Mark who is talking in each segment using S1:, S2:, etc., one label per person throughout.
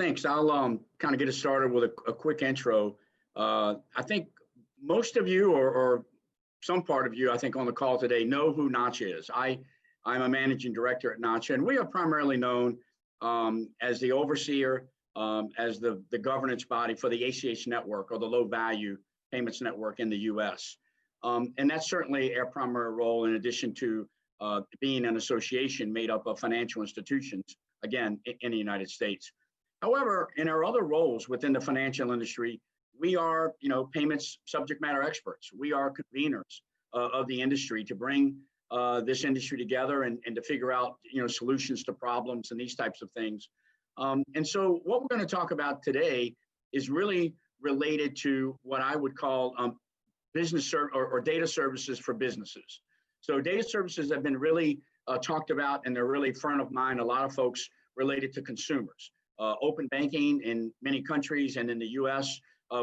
S1: Thanks. I'll kind of get us started with a quick intro. I think most of you, or some part of you, I think on the call today, know who NACHA is. I'm a managing director at NACHA, and we are primarily known as the overseer, as the governance body for the ACH network, or the low value payments network in the US. And that's certainly our primary role, in addition to being an association made up of financial institutions, again, in the United States. However, in our other roles within the financial industry, we are, payments subject matter experts. We are conveners of the industry to bring this industry together and to figure out, solutions to problems and these types of things. And so what we're going to talk about today is really related to what I would call business or data services for businesses. So data services have been really talked about, and they're really front of mind. A lot of folks related to consumers. Open banking in many countries, and in the US,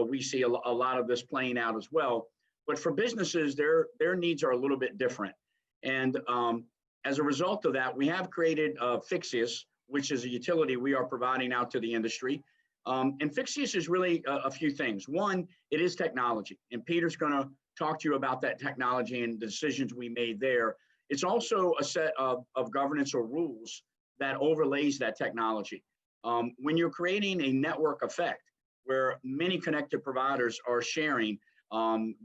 S1: we see a lot of this playing out as well. But for businesses, their needs are a little bit different. And as a result of that, we have created Phixius, which is a utility we are providing out to the industry. And Phixius is really a few things. One, it is technology, and Peter's going to talk to you about that technology and the decisions we made there. It's also a set of governance or rules that overlays that technology. When you're creating a network effect where many connected providers are sharing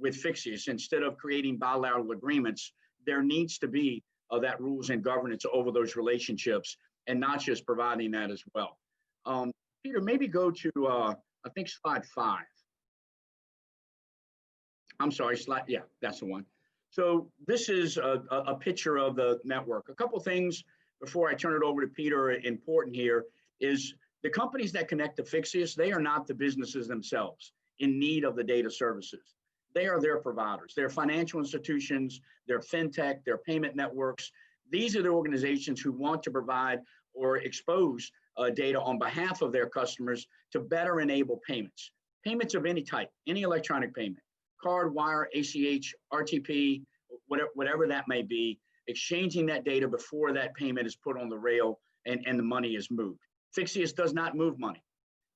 S1: with Phixius, instead of creating bilateral agreements, there needs to be that rules and governance over those relationships, and not just providing that as well. Peter, maybe go to, I think, slide 5. I'm sorry, yeah, that's the one. So this is a picture of the network. A couple things before I turn it over to Peter, important here, is the companies that connect to Phixius, they are not the businesses themselves in need of the data services. They are their providers. They're financial institutions, they're fintech, they're payment networks. These are the organizations who want to provide or expose data on behalf of their customers to better enable payments. Payments of any type, any electronic payment, card, wire, ACH, RTP, whatever that may be, exchanging that data before that payment is put on the rail and the money is moved. Phixius does not move money.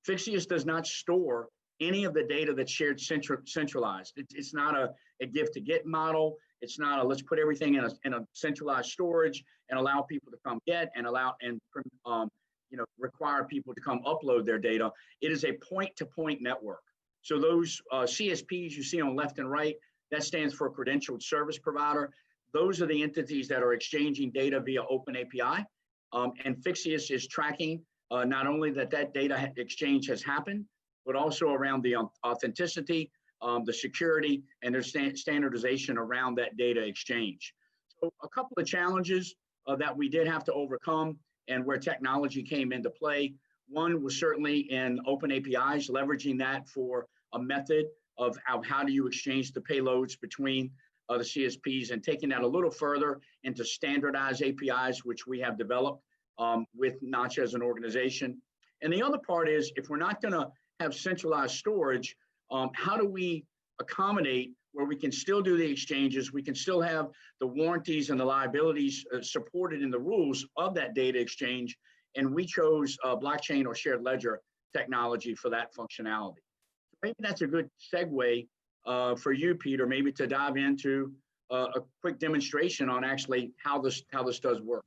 S1: Phixius does not store any of the data that's shared centralized. It's not a gift to get model. It's not a let's put everything in a centralized storage and allow people to come get and require people to come upload their data. It is a point-to-point network. So those CSPs you see on left and right, that stands for credentialed service provider. Those are the entities that are exchanging data via open API. And Phixius is tracking not only that data exchange has happened, but also around the authenticity, the security, and their standardization around that data exchange. So a couple of challenges that we did have to overcome, and where technology came into play. One was certainly in open APIs, leveraging that for a method of how do you exchange the payloads between the CSPs, and taking that a little further into standardized APIs, which we have developed with NACHA as an organization. And the other part is, if we're not going to have centralized storage, how do we accommodate where we can still do the exchanges, we can still have the warranties and the liabilities supported in the rules of that data exchange, and we chose blockchain or shared ledger technology for that functionality. Maybe that's a good segue for you, Peter, maybe to dive into a quick demonstration on actually how this does work.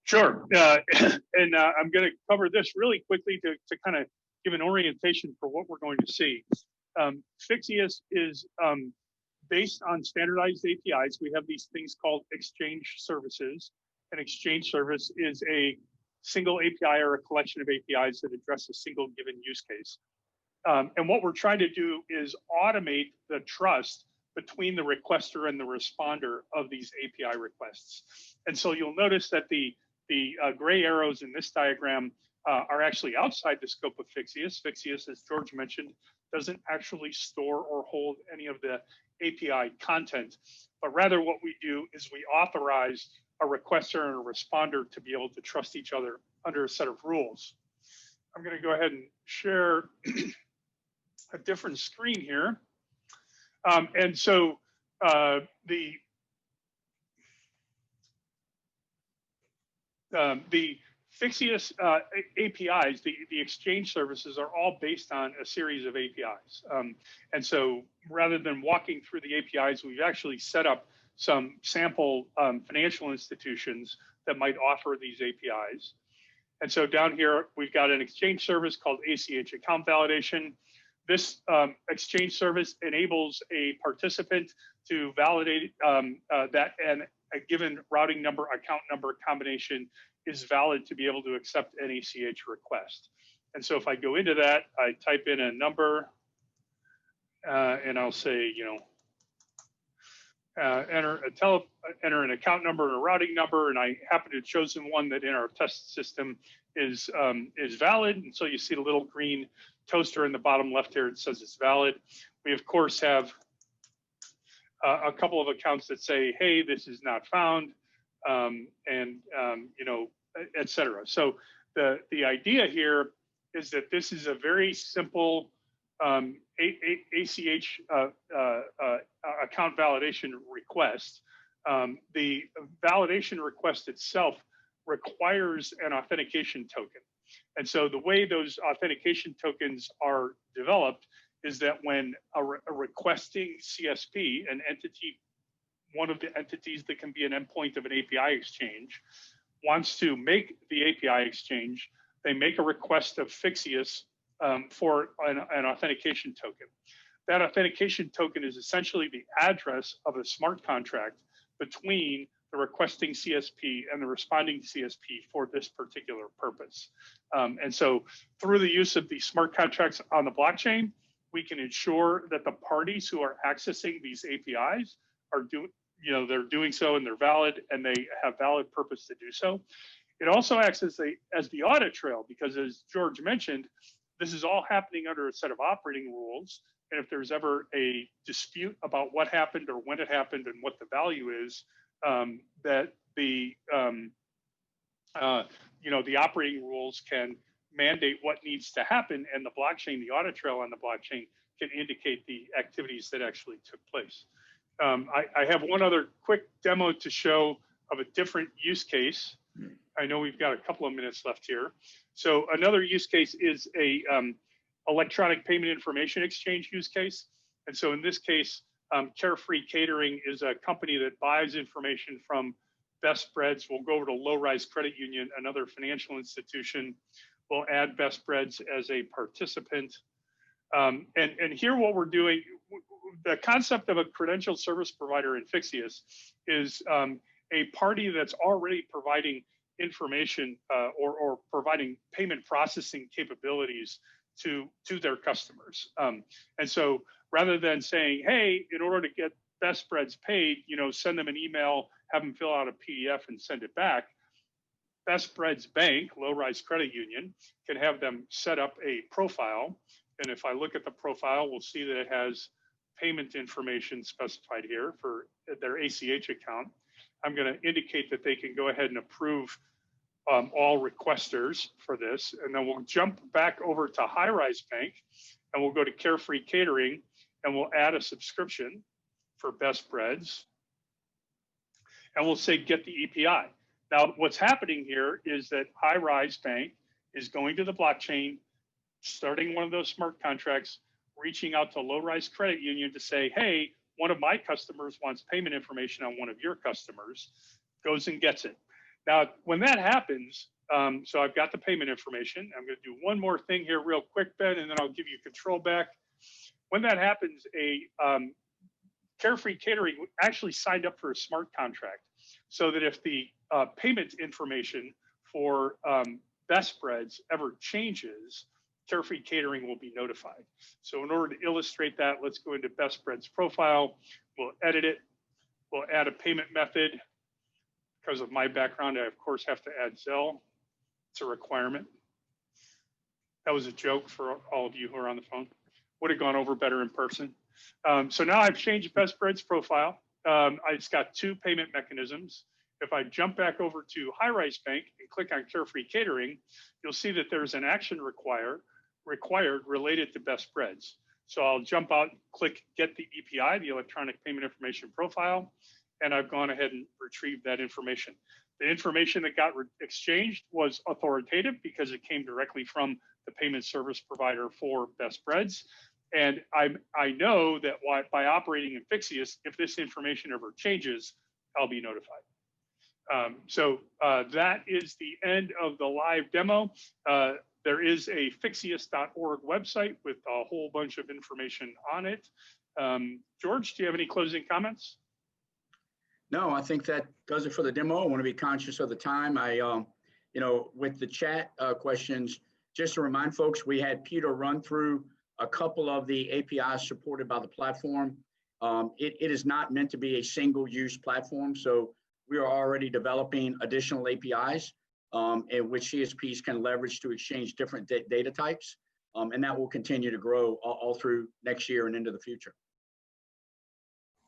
S2: Sure, and I'm going to cover this really quickly to kind of give an orientation for what we're going to see. Phixius is based on standardized APIs. We have these things called exchange services. An exchange service is a single API or a collection of APIs that address a single given use case. And what we're trying to do is automate the trust between the requester and the responder of these API requests. And so you'll notice that the gray arrows in this diagram are actually outside the scope of Phixius. Phixius, as George mentioned, doesn't actually store or hold any of the API content, but rather what we do is we authorize a requester and a responder to be able to trust each other under a set of rules. I'm going to go ahead and share a different screen here. And so the Phixius APIs, the exchange services are all based on a series of APIs. And so rather than walking through the APIs, we've actually set up some sample financial institutions that might offer these APIs. And so down here, we've got an exchange service called ACH account validation. This exchange service enables a participant to validate that and a given routing number, account number combination is valid to be able to accept an ACH request. And so if I go into that, I type in a number and I'll say, enter an account number and a routing number, and I happen to have chosen one that in our test system is valid. And so you see the little green toaster in the bottom left here, it says it's valid. We of course have a couple of accounts that say, hey, this is not found, et cetera. So the idea here is that this is a very simple ACH account validation request. The validation request itself requires an authentication token. And so the way those authentication tokens are developed is that when a requesting CSP, an entity, one of the entities that can be an endpoint of an API exchange, wants to make the API exchange, they make a request of Phixius for an authentication token. That authentication token is essentially the address of a smart contract between the requesting CSP and the responding CSP for this particular purpose. And so through the use of these smart contracts on the blockchain, we can ensure that the parties who are accessing these APIs are they're doing so and they're valid and they have valid purpose to do so. It also acts as the audit trail, because as George mentioned, this is all happening under a set of operating rules. And if there's ever a dispute about what happened or when it happened and what the value is, that the operating rules can mandate what needs to happen, and the blockchain, the audit trail on the blockchain, can indicate the activities that actually took place. I have one other quick demo to show of a different use case. I know we've got a couple of minutes left here. So another use case is a electronic payment information exchange use case. And so in this case, Carefree Catering is a company that buys information from Best Spreads. We'll go over to Low Rise Credit Union, another financial institution. We'll add Best Spreads as a participant. And here what we're doing, the concept of a credential service provider in Phixius is a party that's already providing information or providing payment processing capabilities to their customers. And so rather than saying, hey, in order to get Best Spreads paid, send them an email, have them fill out a PDF and send it back, Best Spreads Bank, Low Rise Credit Union, can have them set up a profile. And if I look at the profile, we'll see that it has payment information specified here for their ACH account. I'm going to indicate that they can go ahead and approve all requesters for this. And then we'll jump back over to High Rise Bank and we'll go to Carefree Catering and we'll add a subscription for Best Spreads. And we'll say, get the EPI. Now, what's happening here is that High Rise Bank is going to the blockchain, starting one of those smart contracts, reaching out to Low Rise Credit Union to say, hey, one of my customers wants payment information on one of your customers, goes and gets it. Now, when that happens, so I've got the payment information. I'm going to do one more thing here real quick, Ben, and then I'll give you control back. When that happens, Carefree Catering actually signed up for a smart contract so that if the payment information for Best Spreads ever changes, Carefree Catering will be notified. So in order to illustrate that, let's go into Best Spreads profile. We'll edit it. We'll add a payment method. Because of my background, I, of course, have to add Zelle. It's a requirement. That was a joke for all of you who are on the phone. Would have gone over better in person. So now I've changed Best Spreads profile. It's got two payment mechanisms. If I jump back over to High Rise Bank and click on Carefree Catering, you'll see that there's an action required related to Best Spreads. So I'll jump out, click Get the EPI, the Electronic Payment Information Profile, and I've gone ahead and retrieved that information. The information that got exchanged was authoritative because it came directly from the payment service provider for Best Breads. And I know that by operating in Phixius, if this information ever changes, I'll be notified. So that is the end of the live demo. There is a Phixius.org website with a whole bunch of information on it. George, do you have any closing comments?
S1: No, I think that does it for the demo. I want to be conscious of the time. With the chat questions, just to remind folks, we had Peter run through a couple of the APIs supported by the platform. It is not meant to be a single-use platform, so we are already developing additional APIs in which CSPs can leverage to exchange different data types, and that will continue to grow all through next year and into the future.